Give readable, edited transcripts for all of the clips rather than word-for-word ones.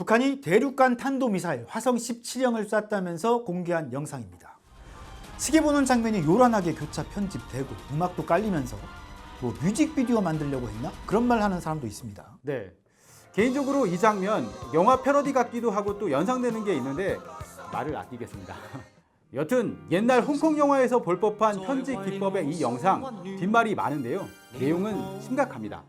북한이 대륙간 탄도미사일 화성 17형을 쐈다면서 공개한 영상입니다. 시계 보는 장면이 요란하게 교차 편집되고 음악도 깔리면서 뭐 뮤직비디오 만들려고 했나? 그런 말 하는 사람도 있습니다. 네. 개인적으로 이 장면 영화 패러디 같기도 하고 또 연상되는 게 있는데 말을 아끼겠습니다. 여튼 옛날 홍콩 영화에서 볼 법한 편집 기법의 이 영상 뒷말이 많은데요. 내용은 심각합니다.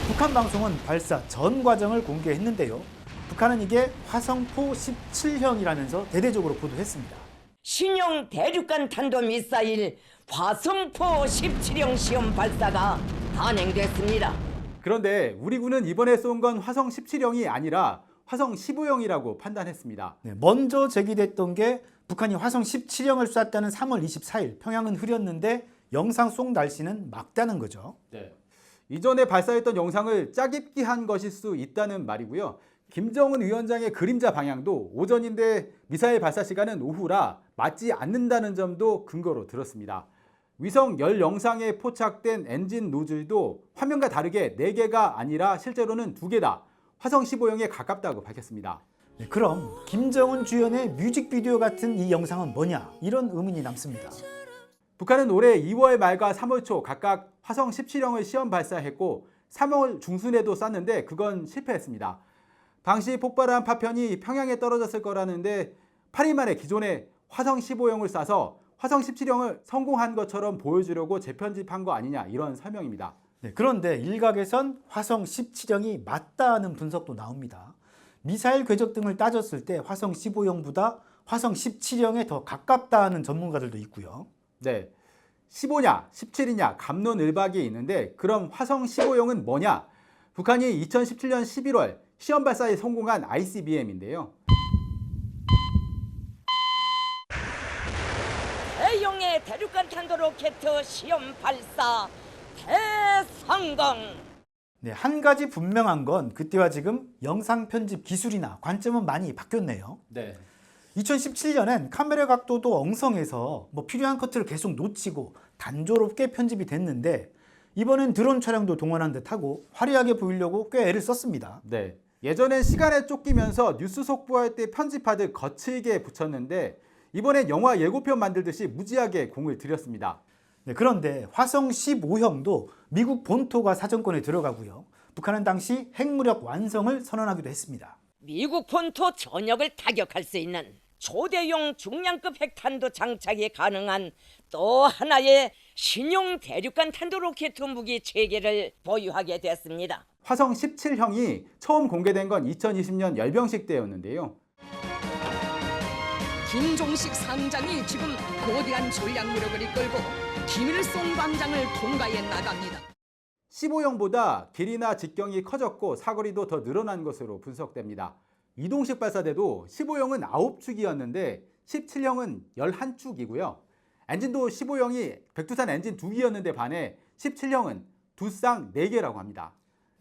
북한 방송은 발사 전 과정을 공개했는데요. 북한은 이게 화성포 17형이라면서 대대적으로 보도했습니다. 신형 대륙간 탄도미사일 화성포 17형 시험 발사가 단행됐습니다. 그런데 우리 군은 이번에 쏜 건 화성 17형이 아니라 화성 15형이라고 판단했습니다. 먼저 제기됐던 게 북한이 화성 17형을 쐈다는 3월 24일 평양은 흐렸는데 영상 속 날씨는 막다는 거죠. 네. 이전에 발사했던 영상을 짜깁기 한 것일 수 있다는 말이고요. 김정은 위원장의 그림자 방향도 오전인데 미사일 발사 시간은 오후라 맞지 않는다는 점도 근거로 들었습니다. 위성 열 영상에 포착된 엔진 노즐도 화면과 다르게 4개가 아니라 실제로는 2개다. 화성 15형에 가깝다고 밝혔습니다. 그럼 김정은 주연의 뮤직비디오 같은 이 영상은 뭐냐? 이런 의문이 남습니다. 북한은 올해 2월 말과 3월 초 각각 화성 17형을 시험 발사했고 3월 중순에도 쐈는데 그건 실패했습니다. 당시 폭발한 파편이 평양에 떨어졌을 거라는데 8일 만에 기존의 화성 15형을 쏴서 화성 17형을 성공한 것처럼 보여주려고 재편집한 거 아니냐 이런 설명입니다. 그런데 일각에선 화성 17형이 맞다는 분석도 나옵니다. 미사일 궤적 등을 따졌을 때 화성 15형보다 화성 17형에 더 가깝다는 전문가들도 있고요. 네, 15냐 17이냐 갑론을박이 있는데 그럼 화성 15형은 뭐냐? 북한이 2017년 11월 시험 발사에 성공한 ICBM인데요. 대형의 대륙간 탄도 로켓 시험 발사 대성공! 한 가지 분명한 건 그때와 지금 영상 편집 기술이나 관점은 많이 바뀌었네요. 네. 2017년엔 카메라 각도도 엉성해서 필요한 커트를 계속 놓치고 단조롭게 편집이 됐는데 이번엔 드론 촬영도 동원한 듯하고 화려하게 보이려고 꽤 애를 썼습니다. 네. 예전엔 시간에 쫓기면서 뉴스 속보할 때 편집하듯 거칠게 붙였는데 이번엔 영화 예고편 만들듯이 무지하게 공을 들였습니다. 그런데 화성 15형도 미국 본토가 사정권에 들어가고요. 북한은 당시 핵무력 완성을 선언하기도 했습니다. 미국 본토 전역을 타격할 수 있는 초대형 중량급 핵탄도 장착이 가능한 또 하나의 신형 대륙간 탄도 로켓 무기 체계를 보유하게 됐습니다. 화성 17형이 처음 공개된 건 2020년 열병식 때였는데요. 김종식 상장이 지금 거대한 전략무력을 이끌고 김일성 광장을 통과해 나갑니다. 15형보다 길이나 직경이 커졌고 사거리도 더 늘어난 것으로 분석됩니다. 이동식 발사대도 15형은 9축이었는데 17형은 11축이고요. 엔진도 15형이 백두산 엔진 2기였는데 반해 17형은 두쌍 4개라고 합니다.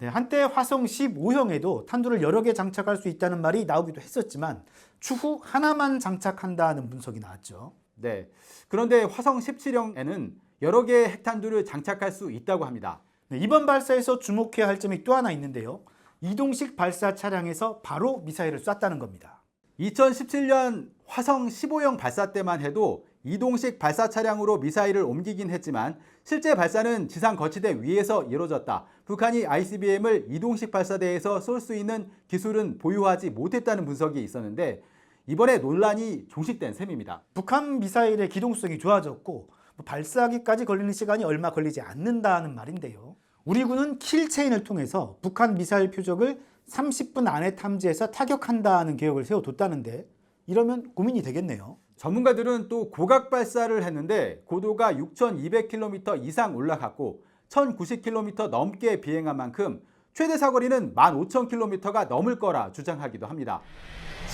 한때 화성 15형에도 탄두를 여러 개 장착할 수 있다는 말이 나오기도 했었지만 추후 하나만 장착한다는 분석이 나왔죠. 네. 그런데 화성 17형에는 여러 개의 핵탄두를 장착할 수 있다고 합니다. 이번 발사에서 주목해야 할 점이 또 하나 있는데요. 이동식 발사 차량에서 바로 미사일을 쐈다는 겁니다. 2017년 화성 15형 발사 때만 해도 이동식 발사 차량으로 미사일을 옮기긴 했지만 실제 발사는 지상 거치대 위에서 이루어졌다. 북한이 ICBM을 이동식 발사대에서 쏠 수 있는 기술은 보유하지 못했다는 분석이 있었는데 이번에 논란이 종식된 셈입니다. 북한 미사일의 기동성이 좋아졌고 발사하기까지 걸리는 시간이 얼마 걸리지 않는다는 말인데요. 우리 군은 킬체인을 통해서 북한 미사일 표적을 30분 안에 탐지해서 타격한다는 계획을 세워뒀다는데 이러면 고민이 되겠네요. 전문가들은 또 고각 발사를 했는데 고도가 6,200km 이상 올라갔고 1,090km 넘게 비행한 만큼 최대 사거리는 15,000km가 넘을 거라 주장하기도 합니다.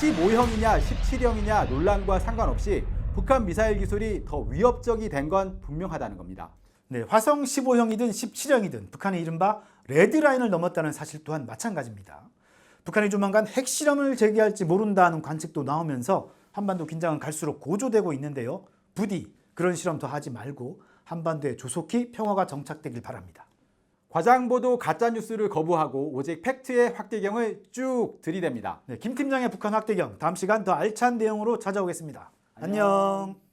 15형이냐 17형이냐 논란과 상관없이 북한 미사일 기술이 더 위협적이 된 건 분명하다는 겁니다. 화성 15형이든 17형이든 북한의 이른바 레드라인을 넘었다는 사실 또한 마찬가지입니다. 북한이 조만간 핵실험을 재개할지 모른다는 관측도 나오면서 한반도 긴장은 갈수록 고조되고 있는데요. 부디 그런 실험 더 하지 말고 한반도에 조속히 평화가 정착되길 바랍니다. 과장보도 가짜뉴스를 거부하고 오직 팩트의 확대경을 쭉 들이댑니다. 네, 김 팀장의 북한 확대경 다음 시간 더 알찬 내용으로 찾아오겠습니다. 안녕.